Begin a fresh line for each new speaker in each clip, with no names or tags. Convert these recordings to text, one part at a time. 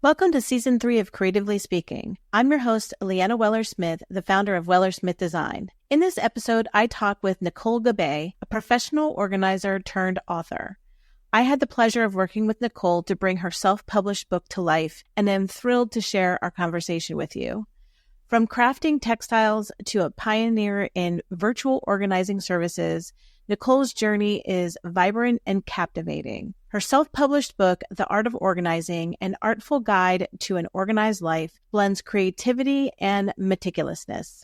Welcome to Season 3 of Creatively Speaking. I'm your host, Leanna Weller-Smith, the founder of Weller-Smith Design. In this episode, I talk with Nicole Gabai, a professional organizer turned author. I had the pleasure of working with Nicole to bring her self-published book to life, and am thrilled to share our conversation with you. From crafting textiles to a pioneer in virtual organizing services, Nicole's journey is vibrant and captivating. Her self-published book, The Art of Organizing, an artful guide to an organized life, blends creativity and meticulousness.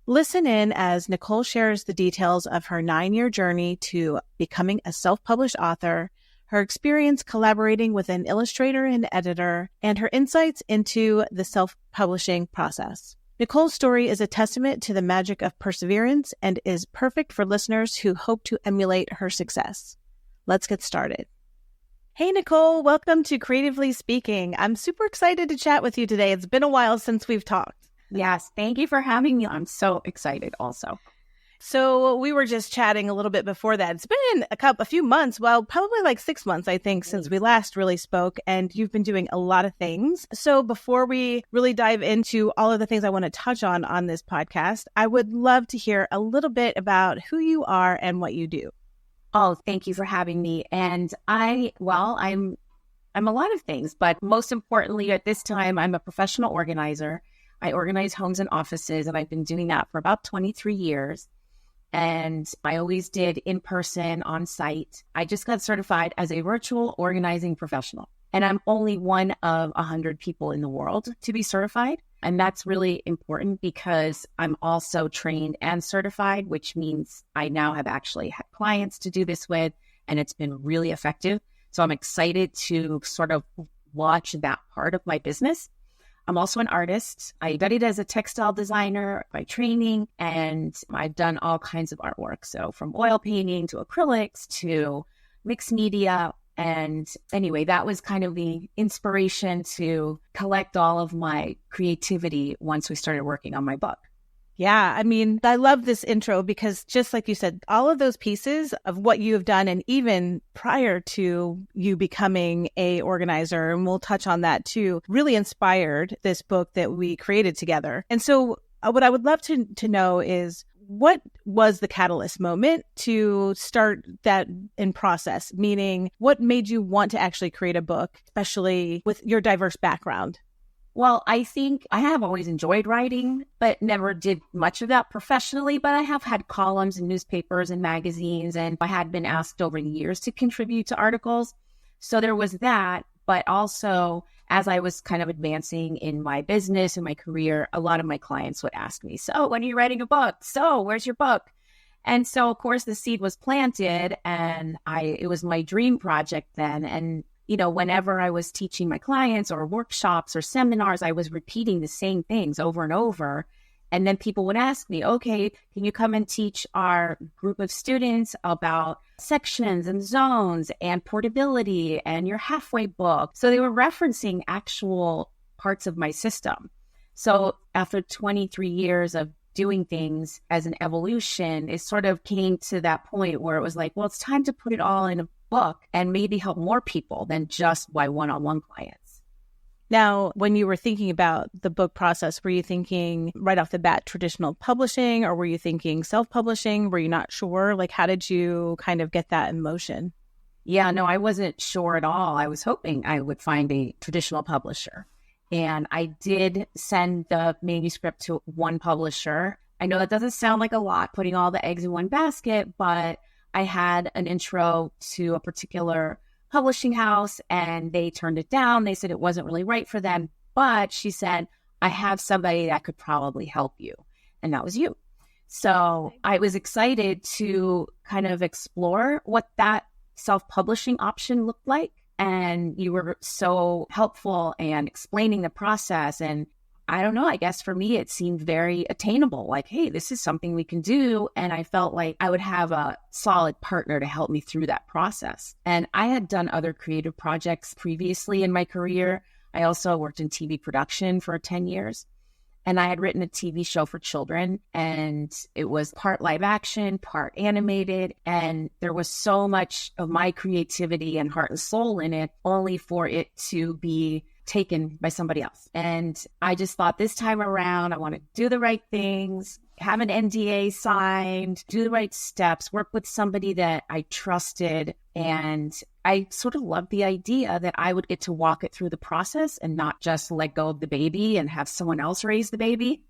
Listen in as Nicole shares the details of her 9-year journey to becoming a self-published author, her experience collaborating with an illustrator and editor, and her insights into the self-publishing process. Nicole's story is a testament to the magic of perseverance and is perfect for listeners who hope to emulate her success. Let's get started. Hey, Nicole, welcome to Creatively Speaking. I'm super excited to chat with you today. It's been a while since we've talked.
Yes, thank you for having me. I'm so excited also.
So we were just chatting a little bit before that. It's been a few months, well, probably like 6 months, I think, since we last really spoke, and you've been doing a lot of things. So before we really dive into all of the things I want to touch on this podcast, I would love to hear a little bit about who you are and what you do.
Oh, thank you for having me. And I'm a lot of things, but most importantly at this time, I'm a professional organizer. I organize homes and offices, and I've been doing that for about 23 years. And I always did in-person, on-site. I just got certified as a virtual organizing professional. And I'm only one of 100 people in the world to be certified. And that's really important because I'm also trained and certified, which means I now have actually had clients to do this with, and it's been really effective. So I'm excited to sort of watch that part of my business. I'm also an artist. I studied as a textile designer by training, and I've done all kinds of artwork. So from oil painting to acrylics to mixed media. And anyway, that was kind of the inspiration to collect all of my creativity once we started working on my book.
Yeah, I mean, I love this intro because just like you said, all of those pieces of what you have done, and even prior to you becoming a organizer, and we'll touch on that too, really inspired this book that we created together. And so what I would love to know is, what was the catalyst moment to start that in process? Meaning, what made you want to actually create a book, especially with your diverse background?
Well, I think I have always enjoyed writing, but never did much of that professionally. But I have had columns in newspapers and magazines, and I had been asked over the years to contribute to articles. So there was that. But also, as I was kind of advancing in my business and my career, a lot of my clients would ask me, so when are you writing a book? So where's your book? And so, of course, the seed was planted, and it was my dream project then. And whenever I was teaching my clients or workshops or seminars, I was repeating the same things over and over. And then people would ask me, okay, can you come and teach our group of students about sections and zones and portability and your halfway book? So they were referencing actual parts of my system. So after 23 years of doing things as an evolution, it sort of came to that point where it was like, well, it's time to put it all in a book and maybe help more people than just my one-on-one clients.
Now, when you were thinking about the book process, were you thinking right off the bat traditional publishing, or were you thinking self-publishing? Were you not sure? Like, how did you kind of get that in motion?
Yeah, no, I wasn't sure at all. I was hoping I would find a traditional publisher. And I did send the manuscript to one publisher. I know that doesn't sound like a lot, putting all the eggs in one basket, but I had an intro to a particular publishing house and they turned it down. They said it wasn't really right for them. But she said, I have somebody that could probably help you. And that was you. So I was excited to kind of explore what that self-publishing option looked like. And you were so helpful and explaining the process. And I don't know, I guess for me, it seemed very attainable. Like, hey, this is something we can do. And I felt like I would have a solid partner to help me through that process. And I had done other creative projects previously in my career. I also worked in TV production for 10 years. And I had written a TV show for children, and it was part live action, part animated. And there was so much of my creativity and heart and soul in it, only for it to be taken by somebody else. And I just thought this time around, I want to do the right things, have an NDA signed, do the right steps, work with somebody that I trusted. And I sort of loved the idea that I would get to walk it through the process and not just let go of the baby and have someone else raise the baby.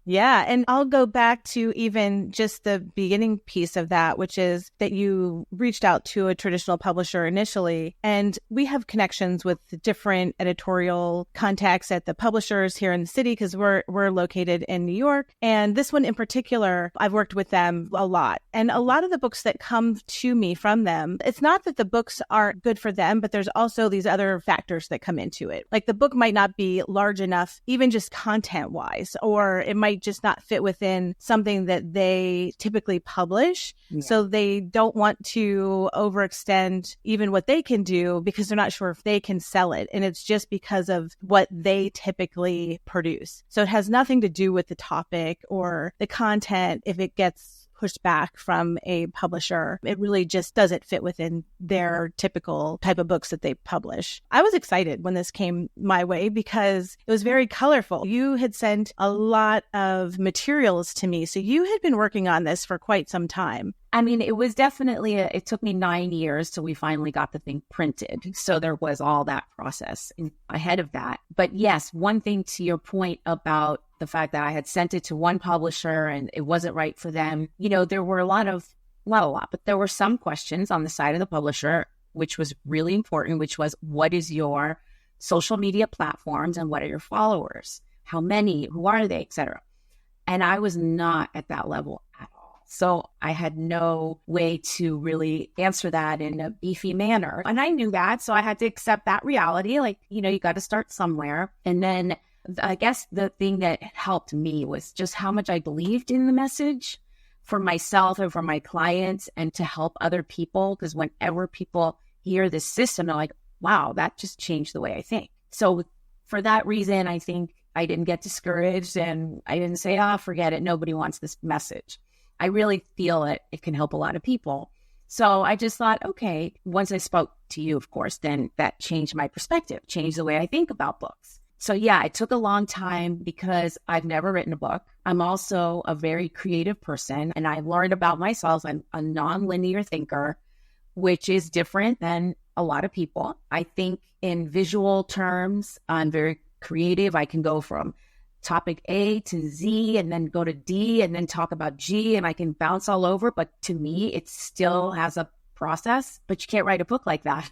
Yeah. And I'll go back to even just the beginning piece of that, which is that you reached out to a traditional publisher initially. And we have connections with different editorial contacts at the publishers here in the city because we're located in New York. And this one in particular, I've worked with them a lot. And a lot of the books that come to me from them, it's not that the books aren't good for them, but there's also these other factors that come into it. Like the book might not be large enough, even just content wise, or it might just not fit within something that they typically publish. Yeah. So they don't want to overextend even what they can do because they're not sure if they can sell it. And it's just because of what they typically produce. So it has nothing to do with the topic or the content if it gets pushed back from a publisher. It really just doesn't fit within their typical type of books that they publish. I was excited when this came my way because it was very colorful. You had sent a lot of materials to me. So you had been working on this for quite some time.
I mean, it was definitely, it took me 9 years till we finally got the thing printed. So there was all that process ahead of that. But yes, one thing to your point about the fact that I had sent it to one publisher and it wasn't right for them, there were but there were some questions on the side of the publisher, which was really important, which was, what is your social media platforms and what are your followers? How many? Who are they? Etc. And I was not at that level at all. So I had no way to really answer that in a beefy manner. And I knew that. So I had to accept that reality. Like, you got to start somewhere. And then I guess the thing that helped me was just how much I believed in the message for myself and for my clients and to help other people. Because whenever people hear this system, they're like, wow, that just changed the way I think. So for that reason, I think I didn't get discouraged and I didn't say, forget it. Nobody wants this message. I really feel it can help a lot of people. So I just thought, okay, once I spoke to you, of course, then that changed my perspective, changed the way I think about books. So yeah, it took a long time because I've never written a book. I'm also a very creative person and I've learned about myself. I'm a nonlinear thinker, which is different than a lot of people. I think in visual terms, I'm very creative. I can go from topic A to Z and then go to D and then talk about G and I can bounce all over. But to me, it still has a process, but you can't write a book like that.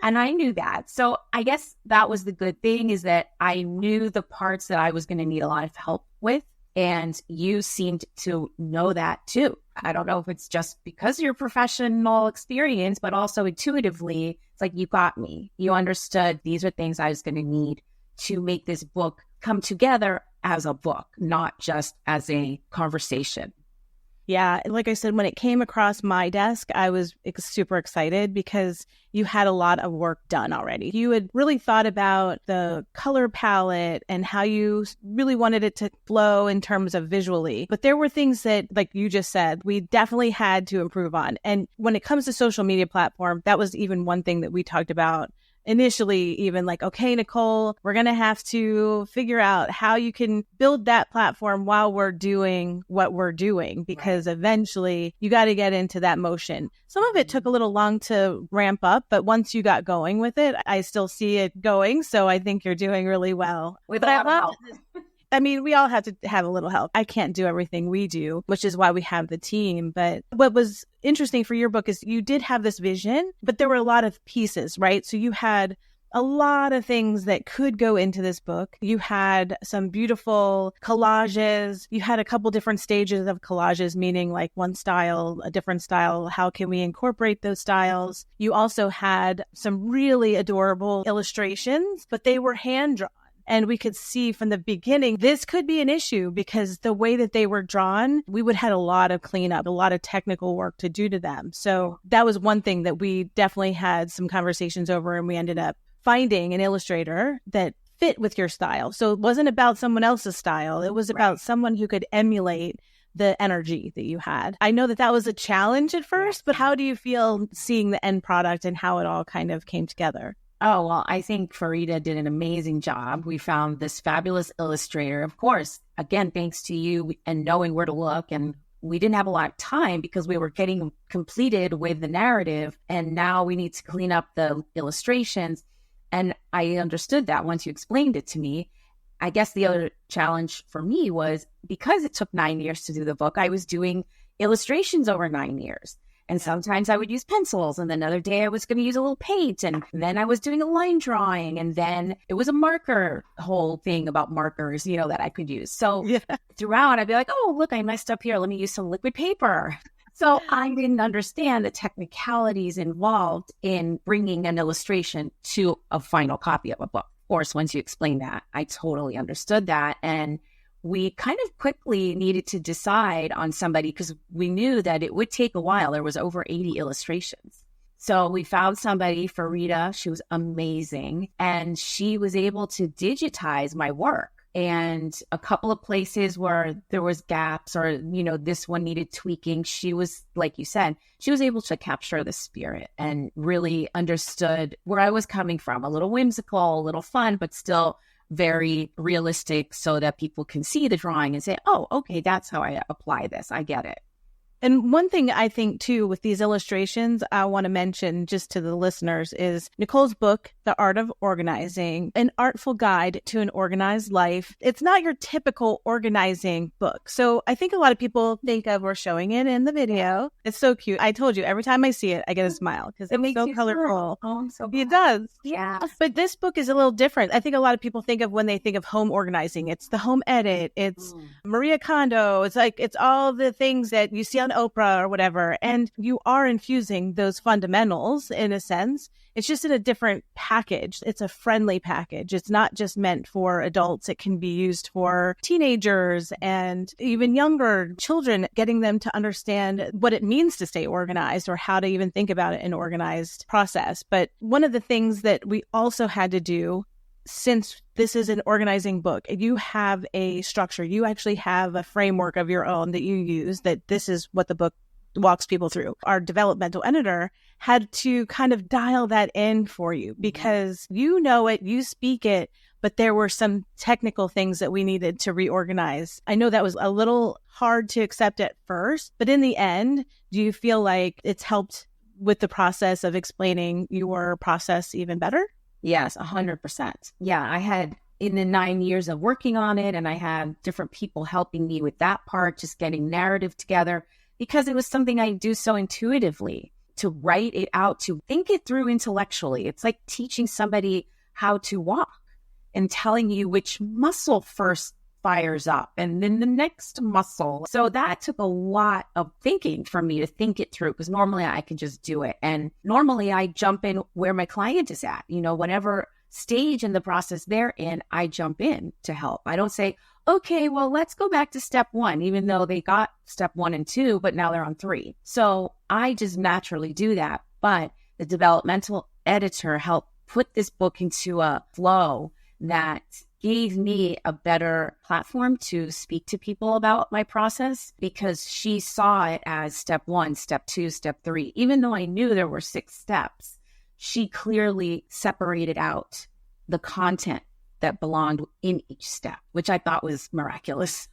And I knew that. So I guess that was the good thing is that I knew the parts that I was going to need a lot of help with. And you seemed to know that too. I don't know if it's just because of your professional experience, but also intuitively, it's like you got me. You understood these are things I was going to need to make this book come together as a book, not just as a conversation.
Yeah. Like I said, when it came across my desk, I was super excited because you had a lot of work done already. You had really thought about the color palette and how you really wanted it to flow in terms of visually. But there were things that, like you just said, we definitely had to improve on. And when it comes to social media platform, that was even one thing that we talked about initially, even like, okay, Nicole, we're going to have to figure out how you can build that platform while we're doing what we're doing, because eventually you got to get into that motion. Some of it took a little long to ramp up, but once you got going with it, I still see it going. So I think you're doing really well.
With a lot of help.
I mean, we all have to have a little help. I can't do everything we do, which is why we have the team. But what was interesting for your book is you did have this vision, but there were a lot of pieces, right? So you had a lot of things that could go into this book. You had some beautiful collages. You had a couple different stages of collages, meaning like one style, a different style. How can we incorporate those styles? You also had some really adorable illustrations, but they were hand drawn. And we could see from the beginning, this could be an issue because the way that they were drawn, we would have had a lot of cleanup, a lot of technical work to do to them. So that was one thing that we definitely had some conversations over, and we ended up finding an illustrator that fit with your style. So it wasn't about someone else's style. It was about someone who could emulate the energy that you had. I know that that was a challenge at first, but how do you feel seeing the end product and how it all kind of came together?
Oh, well, I think Farida did an amazing job. We found this fabulous illustrator. Of course, again, thanks to you and knowing where to look. And we didn't have a lot of time because we were getting completed with the narrative. And now we need to clean up the illustrations. And I understood that once you explained it to me. I guess the other challenge for me was because it took 9 years to do the book, I was doing illustrations over 9 years. And sometimes I would use pencils, and then another day I was going to use a little paint, and then I was doing a line drawing, and then it was a marker whole thing about markers, that I could use. So throughout, I'd be like, oh, look, I messed up here. Let me use some liquid paper. So I didn't understand the technicalities involved in bringing an illustration to a final copy of a book. Of course, once you explain that, I totally understood that. And we kind of quickly needed to decide on somebody because we knew that it would take a while. There was over 80 illustrations. So we found somebody, Farida. She was amazing. And she was able to digitize my work. And a couple of places where there was gaps or, this one needed tweaking, she was, like you said, she was able to capture the spirit and really understood where I was coming from. A little whimsical, a little fun, but still very realistic so that people can see the drawing and say, oh, okay, that's how I apply this. I get it.
And one thing I think, too, with these illustrations, I want to mention just to the listeners is Nicole's book, The Art of Organizing, an artful guide to an organized life. It's not your typical organizing book. So I think a lot of people think of, we're showing it in the video. It's so cute. I told you, every time I see it, I get a smile because it's so colorful.
Oh, I'm so glad.
It does.
Yeah.
But this book is a little different. I think a lot of people think of when they think of home organizing, it's the home edit. It's Maria Kondo. It's all the things that you see on Oprah or whatever. And you are infusing those fundamentals in a sense. It's just in a different package. It's a friendly package. It's not just meant for adults. It can be used for teenagers and even younger children, getting them to understand what it means to stay organized or how to even think about it in an organized process. But one of the things that we also had to do, since this is an organizing book, you have a structure, you actually have a framework of your own that you use, that this is what the book walks people through. Our developmental editor had to kind of dial that in for you because you know it, you speak it, but there were some technical things that we needed to reorganize. I know that was a little hard to accept at first, but in the end, do you feel like it's helped with the process of explaining your process even better?
Yes, 100%. Yeah, I had in the 9 years of working on it, and I had different people helping me with that part, just getting narrative together, because it was something I do so intuitively, to write it out, to think it through intellectually. It's like teaching somebody how to walk and telling you which muscle first fires up and then the next muscle. So that took a lot of thinking for me to think it through, because normally I can just do it. And normally I jump in where my client is at, whatever stage in the process they're in, I jump in to help. I don't say, okay, well, let's go back to step 1, even though they got step 1 and 2, but now they're on 3. So I just naturally do that. But the developmental editor helped put this book into a flow that gave me a better platform to speak to people about my process, because she saw it as step 1, step 2, step 3. Even though I knew there were 6 steps, she clearly separated out the content that belonged in each step, which I thought was miraculous.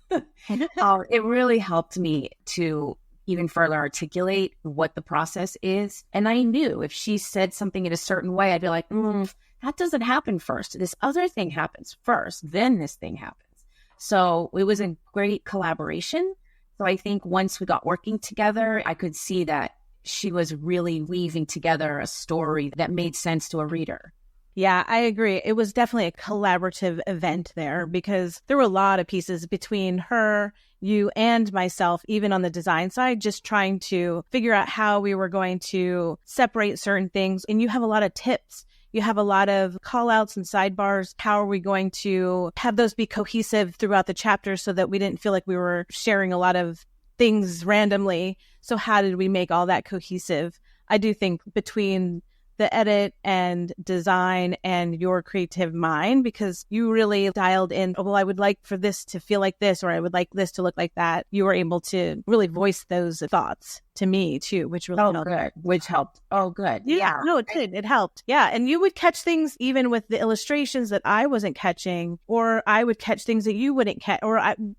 It really helped me to even further articulate what the process is. And I knew if she said something in a certain way, I'd be like, that doesn't happen first. This other thing happens first, then this thing happens. So it was a great collaboration. So I think once we got working together, I could see that she was really weaving together a story that made sense to a reader.
Yeah, I agree. It was definitely a collaborative event there because there were a lot of pieces between her, you, and myself, even on the design side, just trying to figure out how we were going to separate certain things. And you have a lot of tips. You have a lot of call outs and sidebars. How are we going to have those be cohesive throughout the chapter so that we didn't feel like we were sharing a lot of things randomly? So how did we make all that cohesive? I do think between the edit and design and your creative mind, because you really dialed in, oh, well, I would like for this to feel like this, or I would like this to look like that. You were able to really voice those thoughts to me too, which really helped.
Good. Which helped. Oh, good.
Yeah. No, it did. It helped. Yeah. And you would catch things even with the illustrations that I wasn't catching, or I would catch things that you wouldn't catch,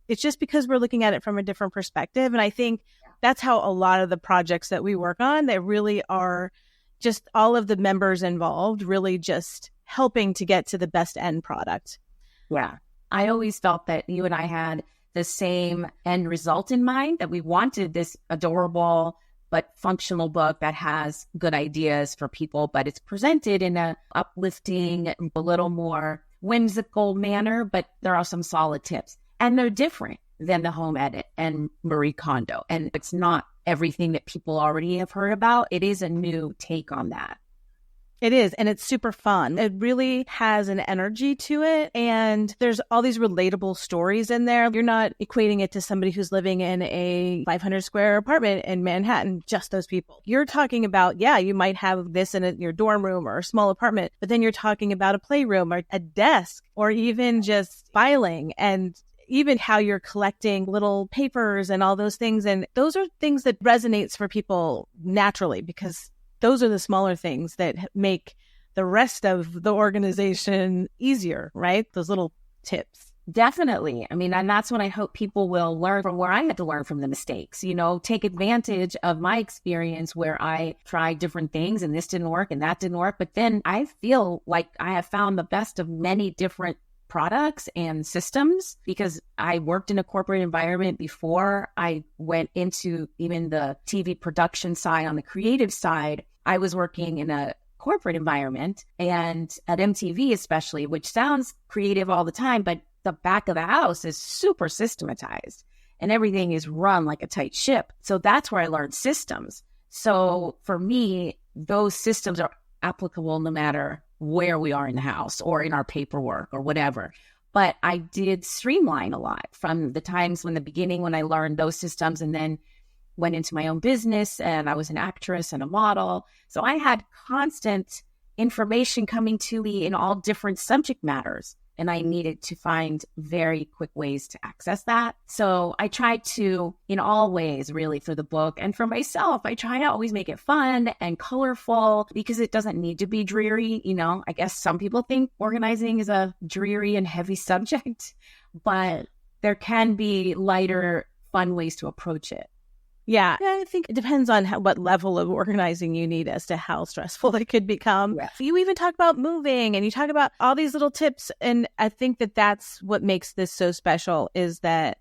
it's just because we're looking at it from a different perspective. And I think that's how a lot of the projects that we work on, they really are just all of the members involved really just helping to get to the best end product.
Yeah. I always felt that you and I had the same end result in mind, that we wanted this adorable but functional book that has good ideas for people, but it's presented in a uplifting, a little more whimsical manner, but there are some solid tips. And they're different than the home edit and Marie Kondo. And it's not everything that people already have heard about. It is a new take on that.
It is. And it's super fun. It really has an energy to it. And there's all these relatable stories in there. You're not equating it to somebody who's living in a 500 square apartment in Manhattan, just those people. You're talking about, yeah, you might have this in your dorm room or a small apartment, but then you're talking about a playroom or a desk, or even just filing, and even how you're collecting little papers and all those things. And those are things that resonates for people naturally, because those are the smaller things that make the rest of the organization easier, right? Those little tips.
Definitely. I mean, and that's what I hope people will learn from, where I had to learn from the mistakes, take advantage of my experience where I tried different things and this didn't work and that didn't work. But then I feel like I have found the best of many different products and systems, because I worked in a corporate environment before I went into even the TV production side. On the creative side, I was working in a corporate environment, and at MTV especially, which sounds creative all the time, but the back of the house is super systematized and everything is run like a tight ship. So that's where I learned systems. So for me, those systems are applicable no matter where we are in the house or in our paperwork or whatever. But I did streamline a lot from the times when the beginning when I learned those systems, and then went into my own business, and I was an actress and a model. So I had constant information coming to me in all different subject matters, and I needed to find very quick ways to access that. So I tried to, in all ways, really, for the book and for myself, I try to always make it fun and colorful, because it doesn't need to be dreary. I guess some people think organizing is a dreary and heavy subject, but there can be lighter, fun ways to approach it.
Yeah, I think it depends on what level of organizing you need as to how stressful it could become.
Yeah.
You even talk about moving, and you talk about all these little tips. And I think that that's what makes this so special, is that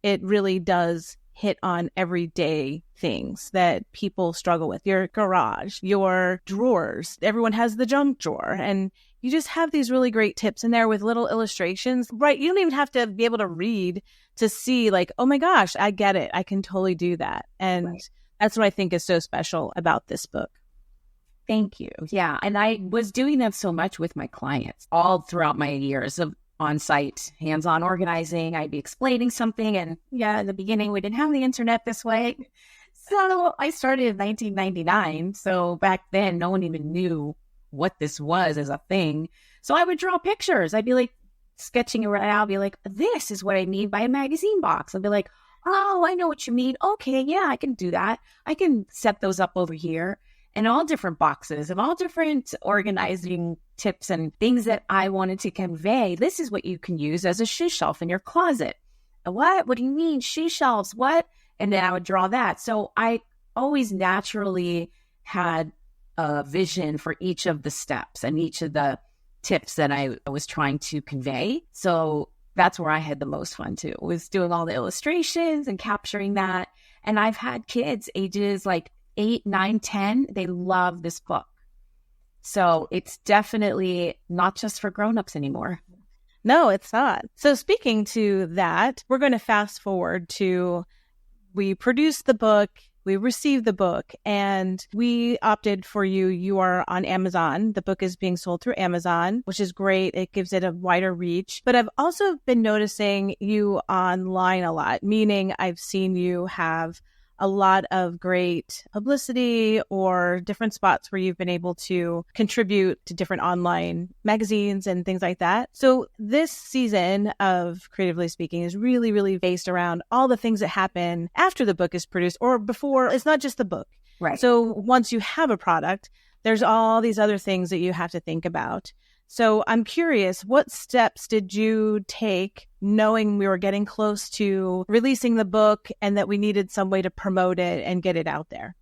it really does hit on everyday things that people struggle with. Your garage, your drawers, everyone has the junk drawer. And you just have these really great tips in there with little illustrations, right? You don't even have to be able to read to see like, oh my gosh, I get it. I can totally do that. And that's what I think is so special about this book.
Thank you. Yeah. And I was doing that so much with my clients all throughout my years of on-site hands-on organizing. I'd be explaining something, and in the beginning, we didn't have the internet this way. So I started in 1999. So back then, no one even knew what this was as a thing. So I would draw pictures. I'd be like sketching it right out. I'd be like, this is what I mean by a magazine box. I'd be like, oh, I know what you mean. Okay, yeah, I can do that. I can set those up over here. And all different boxes and all different organizing tips and things that I wanted to convey. This is what you can use as a shoe shelf in your closet. What? What do you mean? Shoe shelves? What? And then I would draw that. So I always naturally had a vision for each of the steps and each of the tips that I was trying to convey. So that's where I had the most fun too, was doing all the illustrations and capturing that. And I've had kids ages like 8, 9, 10. They love this book. So it's definitely not just for grownups anymore.
No, it's not. So speaking to that, we're going to fast forward to, we produced the book, we received the book, and we opted for you. You are on Amazon. The book is being sold through Amazon, which is great. It gives it a wider reach. But I've also been noticing you online a lot, meaning I've seen you have a lot of great publicity or different spots where you've been able to contribute to different online magazines and things like that. So this season of Creatively Speaking is really, really based around all the things that happen after the book is produced or before. It's not just the book.
Right.
So once you have a product, there's all these other things that you have to think about. So I'm curious, what steps did you take knowing we were getting close to releasing the book and that we needed some way to promote it and get it out there?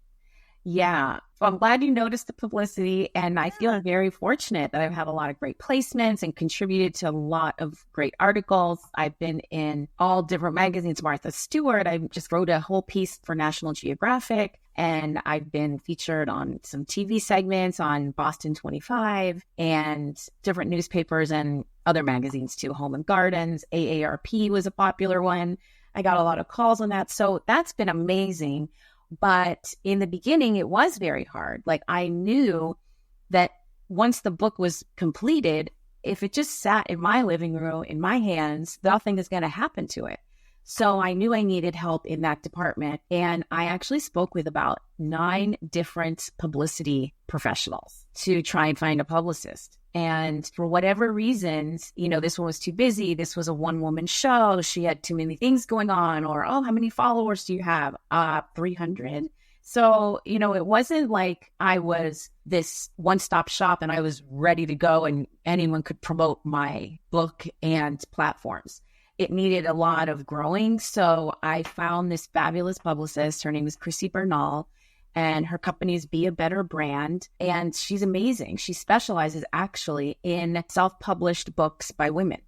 Yeah. Well, I'm glad you noticed the publicity, and I feel very fortunate that I've had a lot of great placements and contributed to a lot of great articles. I've been in all different magazines. Martha Stewart, I just wrote a whole piece for National Geographic, and I've been featured on some TV segments on Boston 25 and different newspapers and other magazines too. Home and Gardens, AARP was a popular one. I got a lot of calls on that. So that's been amazing. But in the beginning, it was very hard. Like, I knew that once the book was completed, if it just sat in my living room, in my hands, nothing is going to happen to it. So I knew I needed help in that department. And I actually spoke with about 9 different publicity professionals to try and find a publicist. And for whatever reasons, this one was too busy. This was a one-woman show. She had too many things going on. Or, oh, how many followers do you have? 300. So, it wasn't like I was this one-stop shop and I was ready to go and anyone could promote my book and platforms. It needed a lot of growing. So I found this fabulous publicist. Her name is Chrissy Bernal, and her company is Be a Better Brand. And she's amazing. She specializes actually in self-published books by women.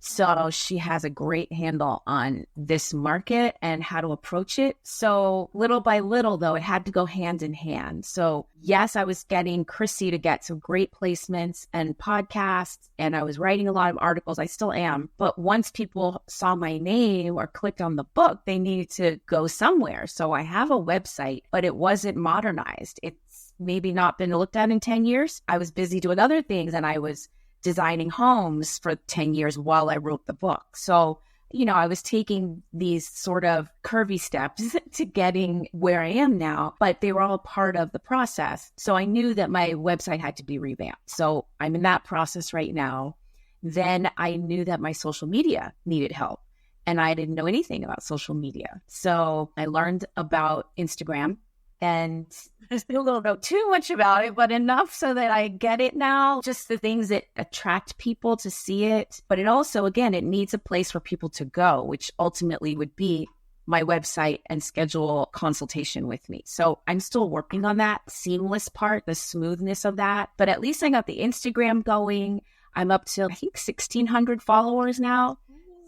So she has a great handle on this market and how to approach it. So little by little, though, it had to go hand in hand. So yes, I was getting Chrissy to get some great placements and podcasts, and I was writing a lot of articles. I still am. But once people saw my name or clicked on the book, they needed to go somewhere. So I have a website, but it wasn't modernized. It's maybe not been looked at in 10 years. I was busy doing other things, and I was designing homes for 10 years while I wrote the book. So, I was taking these sort of curvy steps to getting where I am now, but they were all part of the process. So I knew that my website had to be revamped. So I'm in that process right now. Then I knew that my social media needed help, and I didn't know anything about social media. So I learned about Instagram. And I still don't know too much about it, but enough so that I get it now. Just the things that attract people to see it. But it also, again, it needs a place for people to go, which ultimately would be my website and schedule consultation with me. So I'm still working on that seamless part, the smoothness of that. But at least I got the Instagram going. I'm up to, I think, 1,600 followers now.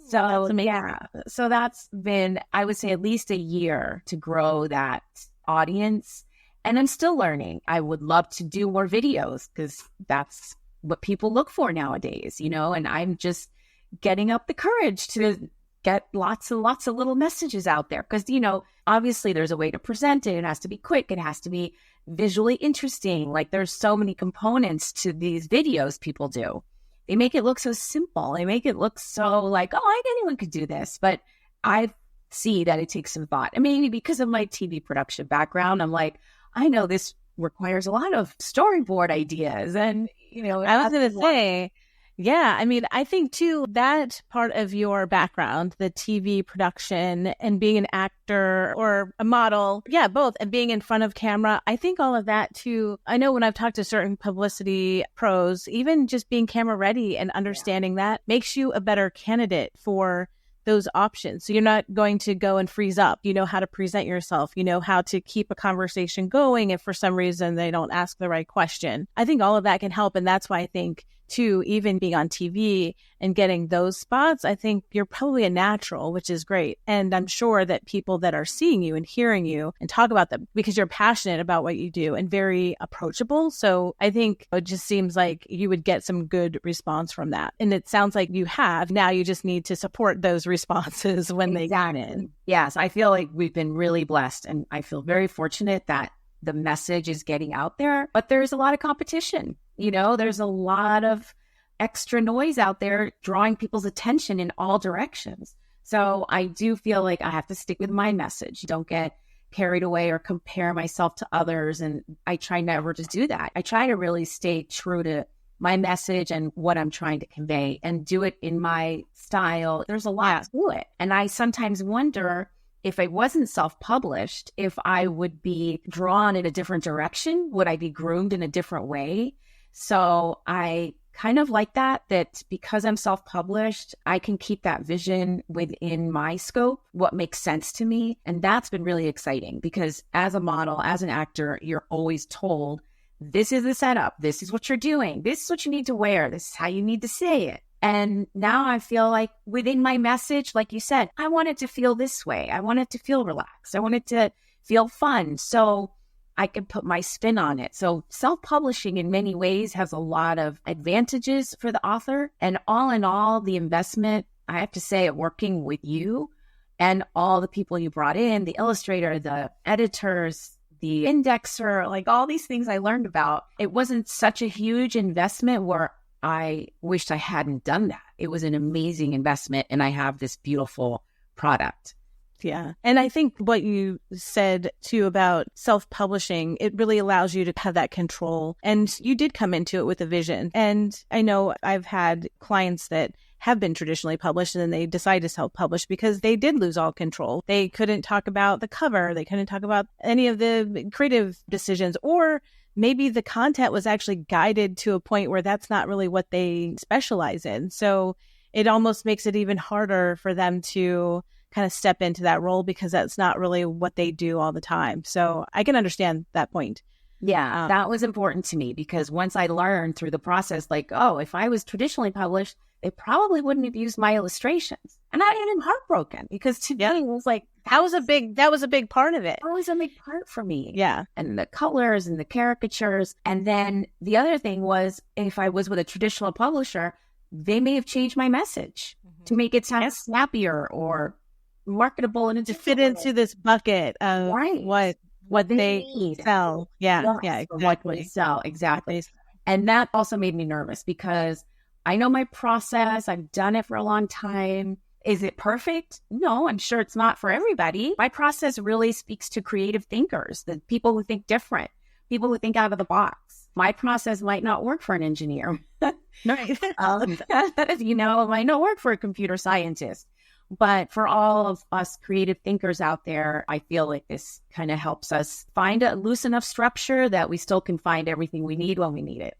So yeah, so that's been, I would say, at least a year to grow that audience. And I'm still learning. I would love to do more videos because that's what people look for nowadays, and I'm just getting up the courage to get lots and lots of little messages out there. Because, obviously there's a way to present it. It has to be quick. It has to be visually interesting. Like, there's so many components to these videos people do. They make it look so simple. They make it look so like, oh, anyone could do this. But I see that it takes some thought. And maybe because of my TV production background, I'm like, I know this requires a lot of storyboard ideas. And,
I was going to say, yeah, I think too, that part of your background, the TV production and being an actor or a model, yeah, both, and being in front of camera, I think all of that too. I know when I've talked to certain publicity pros, even just being camera ready and understanding that makes you a better candidate for those options. So you're not going to go and freeze up. You know how to present yourself. You know how to keep a conversation going if for some reason they don't ask the right question. I think all of that can help. And that's why I think too, even being on TV and getting those spots, I think you're probably a natural, which is great. And I'm sure that people that are seeing you and hearing you and talk about them because you're passionate about what you do and very approachable. So I think it just seems like you would get some good response from that. And it sounds like you have. Now you just need to support those responses when they come in.
Yes, I feel like we've been really blessed, and I feel very fortunate that the message is getting out there, but there's a lot of competition. There's a lot of extra noise out there drawing people's attention in all directions. So I do feel like I have to stick with my message. Don't get carried away or compare myself to others. And I try never to do that. I try to really stay true to my message and what I'm trying to convey and do it in my style. There's a lot to it. And I sometimes wonder if I wasn't self-published, if I would be drawn in a different direction. Would I be groomed in a different way? So I kind of like that because I'm self-published, I can keep that vision within my scope, what makes sense to me. And that's been really exciting because as a model, as an actor, you're always told, this is the setup, this is what you're doing, this is what you need to wear, this is how you need to say it. And now I feel like within my message, like you said, I want it to feel this way. I want it to feel relaxed. I want it to feel fun. So I can put my spin on it. So self-publishing in many ways has a lot of advantages for the author. And all in all, the investment, I have to say, at working with you and all the people you brought in, the illustrator, the editors, the indexer, like all these things I learned about, it wasn't such a huge investment where I wished I hadn't done that. It was an amazing investment, and I have this beautiful product.
Yeah. And I think what you said too about self-publishing, it really allows you to have that control. And you did come into it with a vision. And I know I've had clients that have been traditionally published and then they decide to self-publish because they did lose all control. They couldn't talk about the cover. They couldn't talk about any of the creative decisions, or maybe the content was actually guided to a point where that's not really what they specialize in. So it almost makes it even harder for them to kind of step into that role because that's not really what they do all the time. So I can understand that point.
Yeah, that was important to me because once I learned through the process, like, oh, if I was traditionally published, they probably wouldn't have used my illustrations. And I am heartbroken because to me, it was like,
that was a big part of it.
That was a big part for me.
Yeah.
And the colors and the caricatures. And then the other thing was, if I was with a traditional publisher, they may have changed my message to make it sound snappier or marketable and
to fit into this bucket of what they
need.
Sell. Yeah. Yeah. Exactly.
What they sell. Exactly. And that also made me nervous because I know my process. I've done it for a long time. Is it perfect? No, I'm sure it's not for everybody. My process really speaks to creative thinkers, the people who think different, people who think out of the box. My process might not work for an engineer. Right. It might not work for a computer scientist. But for all of us creative thinkers out there, I feel like this kind of helps us find a loose enough structure that we still can find everything we need when we need it.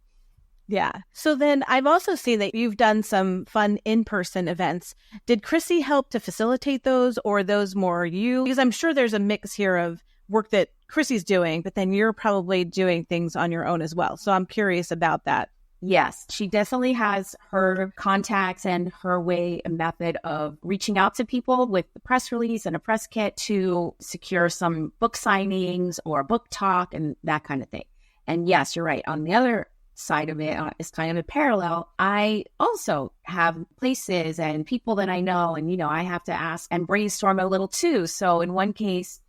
Yeah. So then I've also seen that you've done some fun in-person events. Did Chrissy help to facilitate those, or those more you? Because I'm sure there's a mix here of work that Chrissy's doing, but then you're probably doing things on your own as well. So I'm curious about that.
Yes, she definitely has her contacts and her way and method of reaching out to people with the press release and a press kit to secure some book signings or book talk and that kind of thing. And yes, you're right. On the other side of it is kind of a parallel. I also have places and people that I know, and, I have to ask and brainstorm a little too. So in one case,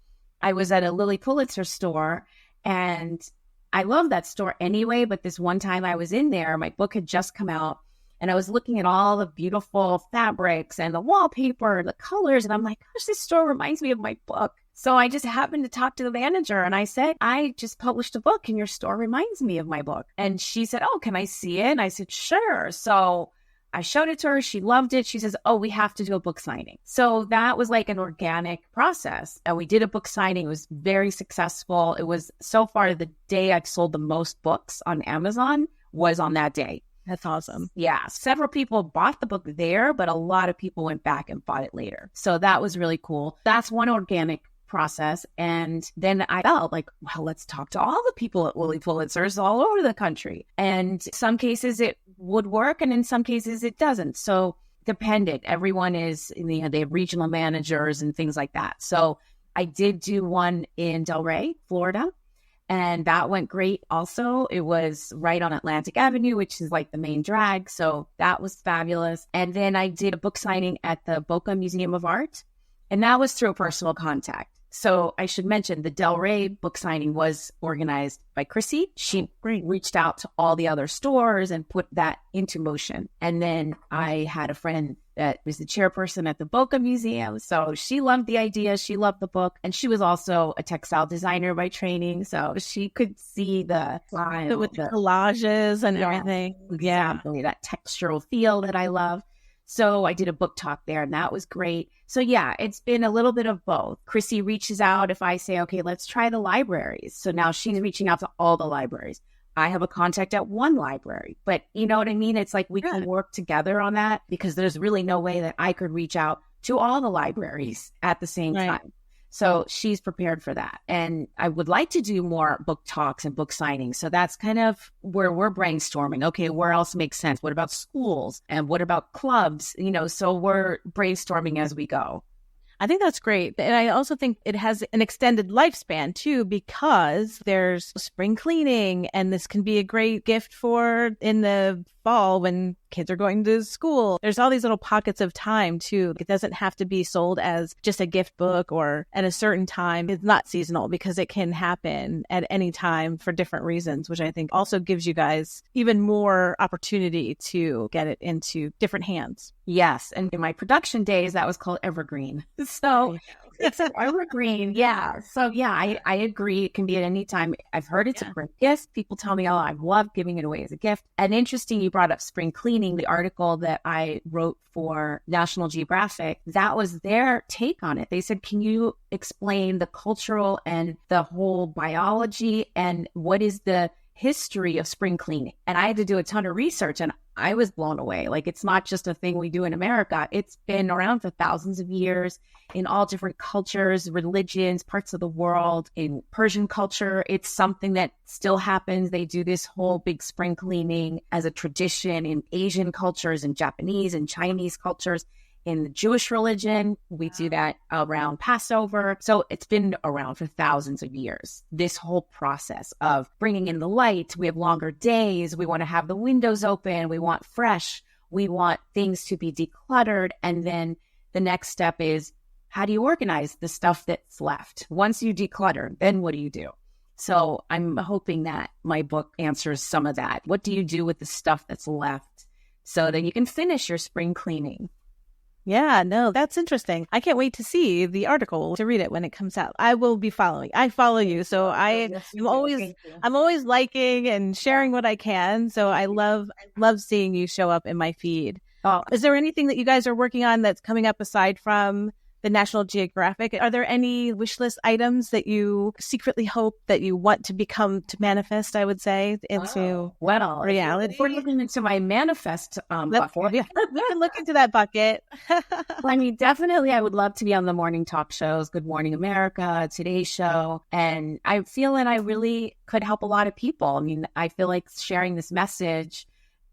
I was at a Lilly Pulitzer store, and I love that store anyway, but this one time I was in there, my book had just come out, and I was looking at all the beautiful fabrics and the wallpaper and the colors, and I'm like, gosh, this store reminds me of my book. So I just happened to talk to the manager, and I said, I just published a book, and your store reminds me of my book. And she said, oh, can I see it? And I said, sure. So I showed it to her. She loved it. She says, oh, we have to do a book signing. So that was like an organic process. And we did a book signing. It was very successful. It was so far the day I've sold the most books on Amazon was on that day.
That's awesome.
Yeah. Several people bought the book there, but a lot of people went back and bought it later. So that was really cool. That's one organic process. And then I felt like, well, let's talk to all the people at Lilly Pulitzer's all over the country. And some cases it would work, and in some cases it doesn't. So dependent. Everyone is, they have regional managers and things like that. So I did do one in Delray, Florida, and that went great also. It was right on Atlantic Avenue, which is like the main drag. So that was fabulous. And then I did a book signing at the Boca Museum of Art, and that was through a personal contact. So I should mention the Delray book signing was organized by Chrissy. She reached out to all the other stores and put that into motion. And then I had a friend that was the chairperson at the Boca Museum. So she loved the idea. She loved the book. And she was also a textile designer by training. So she could see the style,
with the collages and everything.
Exactly. That textural feel that I love. So I did a book talk there and that was great. So yeah, it's been a little bit of both. Chrissy reaches out if I say, okay, let's try the libraries. So now she's reaching out to all the libraries. I have a contact at one library, but you know what I mean? It's like we can work together on that because there's really no way that I could reach out to all the libraries at the same time. So she's prepared for that. And I would like to do more book talks and book signings. So that's kind of where we're brainstorming. Okay, where else makes sense? What about schools? And what about clubs? You know, so we're brainstorming as we go.
I think that's great. And I also think it has an extended lifespan too, because there's spring cleaning and this can be a great gift for in the fall when kids are going to school. There's all these little pockets of time too. It doesn't have to be sold as just a gift book or at a certain time. It's not seasonal because it can happen at any time for different reasons, which I think also gives you guys even more opportunity to get it into different hands.
Yes. And in my production days, that was called evergreen. So it's an evergreen. Yeah. So yeah, I agree. It can be at any time. I've heard it's a great gift. People tell me, oh, I love giving it away as a gift. And interesting, you brought up spring cleaning, the article that I wrote for National Geographic. That was their take on it. They said, can you explain the cultural and the whole biology and what is the history of spring cleaning? And I had to do a ton of research and I was blown away. Like, it's not just a thing we do in America. It's been around for thousands of years in all different cultures, religions, parts of the world. In Persian culture, it's something that still happens. They do this whole big spring cleaning as a tradition in Asian cultures and Japanese and Chinese cultures. In the Jewish religion, we do that around Passover. So it's been around for thousands of years. This whole process of bringing in the light, we have longer days. We want to have the windows open. We want fresh. We want things to be decluttered. And then the next step is, how do you organize the stuff that's left? Once you declutter, then what do you do? So I'm hoping that my book answers some of that. What do you do with the stuff that's left so that you can finish your spring cleaning?
Yeah, no, that's interesting. I can't wait to see the article, to read it when it comes out. I will be following. I follow you. So I'm always liking and sharing what I can. So I love seeing you show up in my feed. Is there anything that you guys are working on that's coming up aside from the National Geographic? Are there any wish list items that you secretly hope that you want to manifest, I would say, into reality?
If we're looking into my manifest bucket.
Yeah, we can look into that bucket.
I mean, definitely I would love to be on the morning talk shows, Good Morning America, Today's Show. And I feel that I really could help a lot of people. I mean, I feel like sharing this message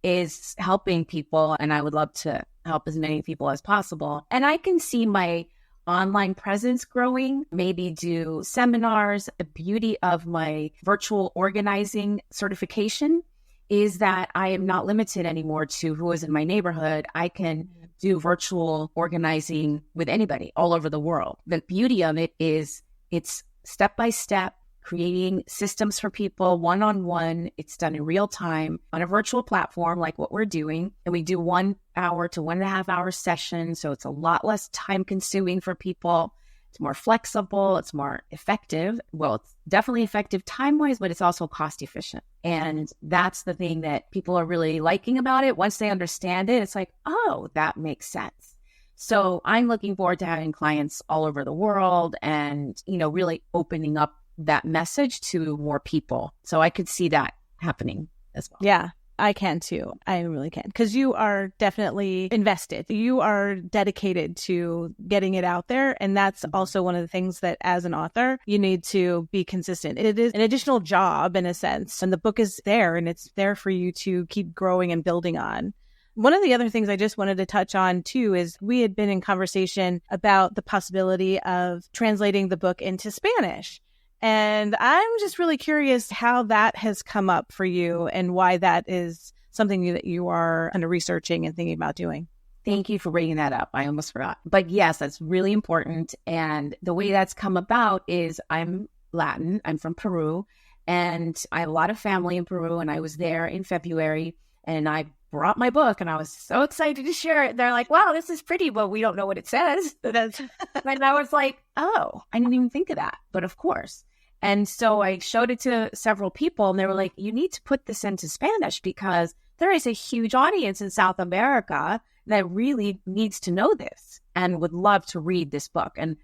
is helping people, and I would love to help as many people as possible. And I can see my online presence growing, maybe do seminars. The beauty of my virtual organizing certification is that I am not limited anymore to who is in my neighborhood. I can do virtual organizing with anybody all over the world. The beauty of it is it's step by step, creating systems for people one-on-one. It's done in real time on a virtual platform like what we're doing. And we do 1 hour to 1.5 hour sessions. So it's a lot less time consuming for people. It's more flexible. It's more effective. Well, it's definitely effective time-wise, but it's also cost efficient. And that's the thing that people are really liking about it. Once they understand it, it's like, oh, that makes sense. So I'm looking forward to having clients all over the world and, really opening up that message to more people. So I could see that happening as well.
Yeah, I can too. I really can. Because you are definitely invested. You are dedicated to getting it out there. And that's also one of the things that as an author, you need to be consistent. It is an additional job in a sense. And the book is there and it's there for you to keep growing and building on. One of the other things I just wanted to touch on too is we had been in conversation about the possibility of translating the book into Spanish. And I'm just really curious how that has come up for you and why that is something that you are kind of researching and thinking about doing.
Thank you for bringing that up. I almost forgot. But yes, that's really important. And the way that's come about is I'm Latin. I'm from Peru. And I have a lot of family in Peru. And I was there in February. And I've brought my book and I was so excited to share it. They're like, wow, this is pretty, but we don't know what it says. And I was like, oh, I didn't even think of that. But of course. And so I showed it to several people and they were like, you need to put this into Spanish because there is a huge audience in South America that really needs to know this and would love to read this book. And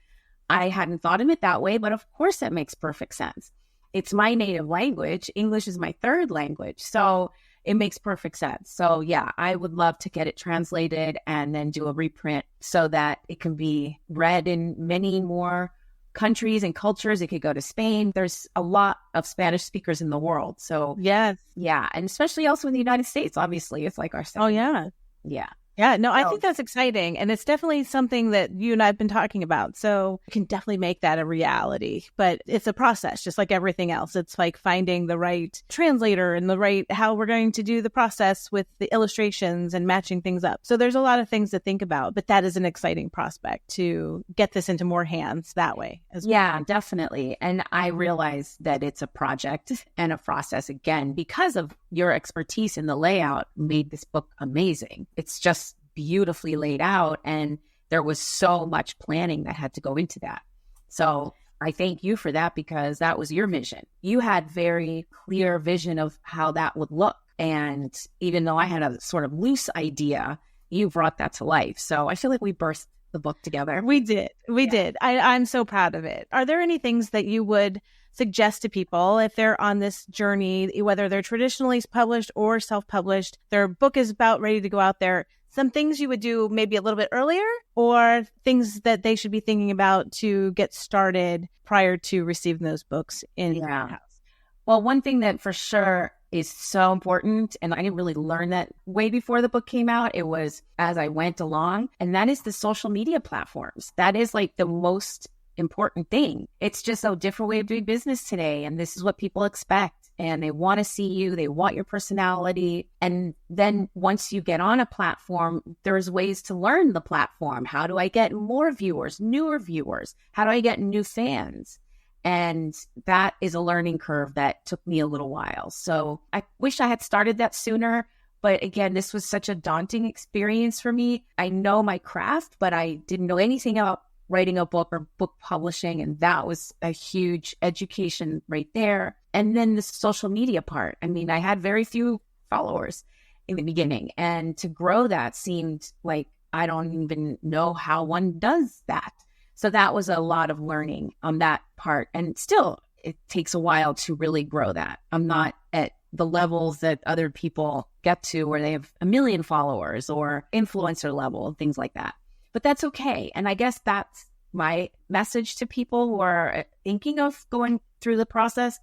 I hadn't thought of it that way, but of course that makes perfect sense. It's my native language. English is my third language. So it makes perfect sense. So yeah, I would love to get it translated and then do a reprint so that it can be read in many more countries and cultures. It could go to Spain. There's a lot of Spanish speakers in the world. So
yes.
Yeah. And especially also in the United States, obviously. It's like our second.
Oh, yeah.
Yeah.
Yeah, no, I think that's exciting. And it's definitely something that you and I have been talking about. So you can definitely make that a reality. But it's a process, just like everything else. It's like finding the right translator and the right how we're going to do the process with the illustrations and matching things up. So there's a lot of things to think about. But that is an exciting prospect to get this into more hands that way as well.
Yeah, definitely. And I realize that it's a project and a process again because of your expertise in the layout made this book amazing. It's just beautifully laid out and there was so much planning that had to go into that. So I thank you for that because that was your vision. You had very clear vision of how that would look. And even though I had a sort of loose idea, you brought that to life. So I feel like we birthed the book together.
We did. We did. I'm so proud of it. Are there any things that you would suggest to people if they're on this journey, whether they're traditionally published or self-published, their book is about ready to go out there? Some things you would do maybe a little bit earlier or things that they should be thinking about to get started prior to receiving those books in your house?
Well, one thing that for sure is so important, and I didn't really learn that way before the book came out. It was as I went along, and that is the social media platforms. That is like the most important thing. It's just a different way of doing business today, and this is what people expect. And they want to see you, they want your personality. And then once you get on a platform, there's ways to learn the platform. How do I get more viewers, newer viewers? How do I get new fans? And that is a learning curve that took me a little while. So I wish I had started that sooner. But again, this was such a daunting experience for me. I know my craft, but I didn't know anything about writing a book or book publishing. And that was a huge education right there. And then the social media part. I mean, I had very few followers in the beginning. And to grow that seemed like I don't even know how one does that. So that was a lot of learning on that part. And still, it takes a while to really grow that. I'm not at the levels that other people get to where they have 1 million followers or influencer level, things like that. But that's okay. And I guess that's my message to people who are thinking of going through the process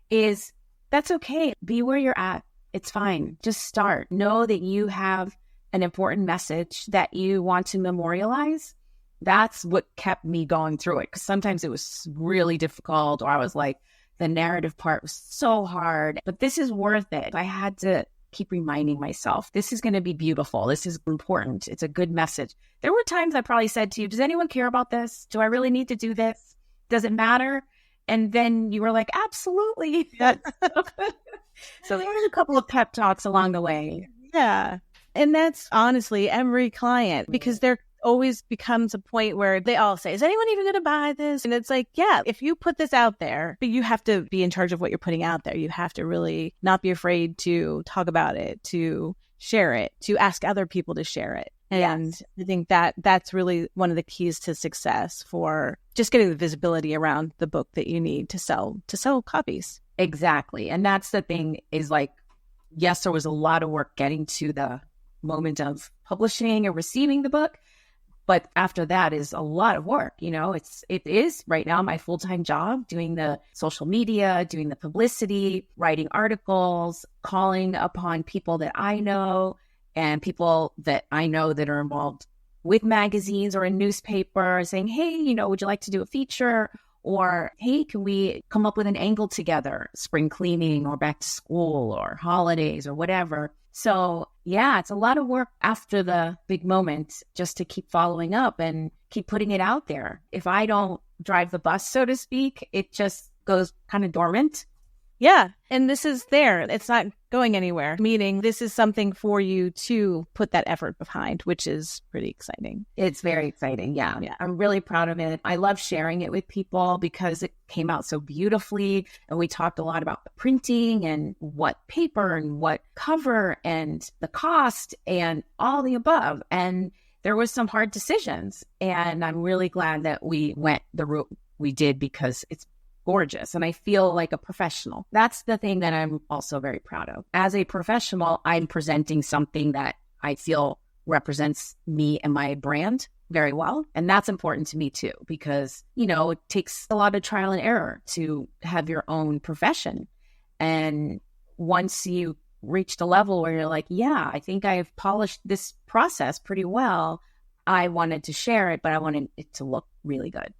is that's okay. Be where you're at. It's fine. Just start. Know that you have an important message that you want to memorialize. That's what kept me going through it. Because sometimes it was really difficult, or I was like, the narrative part was so hard, but this is worth it. I had to keep reminding myself, this is going to be beautiful. This is important. It's a good message. There were times I probably said to you, does anyone care about this? Do I really need to do this? Does it matter? And then you were like, absolutely. So there was a couple of pep talks along the way.
Yeah. And that's honestly every client, because there always becomes a point where they all say, is anyone even going to buy this? And it's like, yeah, if you put this out there, but you have to be in charge of what you're putting out there. You have to really not be afraid to talk about it, to share it, to ask other people to share it. And yes. I think that that's really one of the keys to success for just getting the visibility around the book that you need to sell copies.
Exactly. And that's the thing is like, yes, there was a lot of work getting to the moment of publishing or receiving the book. But after that is a lot of work. You know, it is right now my full-time job, doing the social media, doing the publicity, writing articles, calling upon people that I know and people that I know that are involved with magazines or in newspaper, saying, hey, you know, would you like to do a feature? Or, hey, can we come up with an angle together, spring cleaning or back to school or holidays or whatever. So yeah, it's a lot of work after the big moment just to keep following up and keep putting it out there. If I don't drive the bus, so to speak, it just goes kind of dormant.
Yeah. And this is there. It's not going anywhere, meaning this is something for you to put that effort behind, which is pretty exciting.
It's very exciting. Yeah. I'm really proud of it. I love sharing it with people because it came out so beautifully. And we talked a lot about the printing and what paper and what cover and the cost and all the above. And there was some hard decisions. And I'm really glad that we went the route we did because it's gorgeous. And I feel like a professional. That's the thing that I'm also very proud of. As a professional, I'm presenting something that I feel represents me and my brand very well. And that's important to me too, because, it takes a lot of trial and error to have your own profession. And once you reach the level where you're like, yeah, I think I've polished this process pretty well, I wanted to share it, but I wanted it to look really good.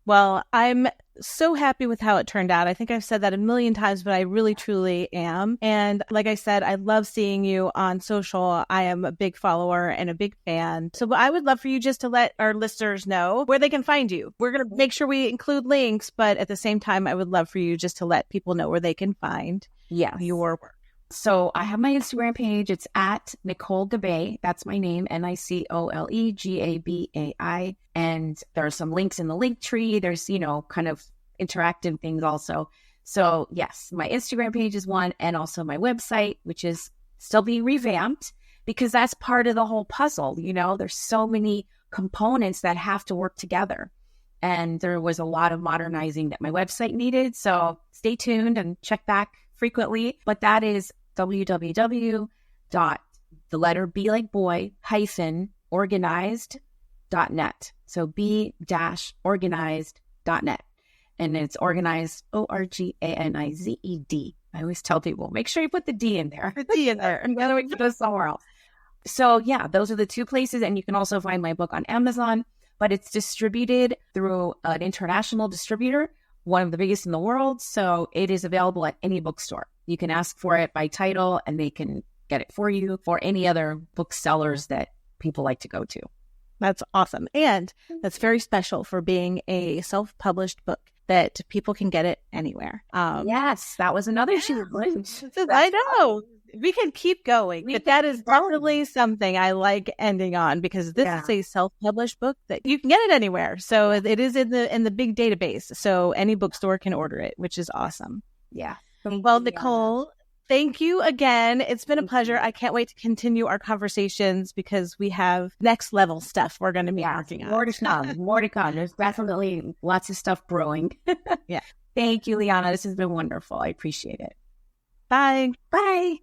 Well, I'm so happy with how it turned out. I think I've said that a million times, but I really, truly am. And like I said, I love seeing you on social. I am a big follower and a big fan. So I would love for you just to let our listeners know where they can find you. We're going to make sure we include links, but at the same time, I would love for you just to let people know where they can find your work.
So I have my Instagram page. It's at Nicole Gabai. That's my name, NicoleGabai. And there are some links in the link tree. There's, kind of interactive things also. So yes, my Instagram page is one, and also my website, which is still being revamped because that's part of the whole puzzle. There's so many components that have to work together. And there was a lot of modernizing that my website needed. So stay tuned and check back frequently, but that is www.organized.net. So b-organized.net. And it's organized, ORGANIZED. I always tell people, make sure you put the D in there.
The D in there.
And whether we put this somewhere else. So yeah, those are the two places. And you can also find my book on Amazon, but it's distributed through an international distributor, one of the biggest in the world. So it is available at any bookstore. You can ask for it by title and they can get it for you, or any other booksellers that people like to go to.
That's awesome. And that's very special for being a self-published book that people can get it anywhere.
Yes, that was another challenge.
I know. We can keep going, but that is definitely something I like ending on, because this is a self-published book that you can get it anywhere. So it is in the big database. So any bookstore can order it, which is awesome.
Yeah.
Well, Nicole, thank you again. It's been a pleasure. I can't wait to continue our conversations because we have next level stuff we're going to be working on.
More to come. There's definitely lots of stuff brewing.
Yeah.
Thank you, Liana. This has been wonderful. I appreciate it.
Bye.
Bye.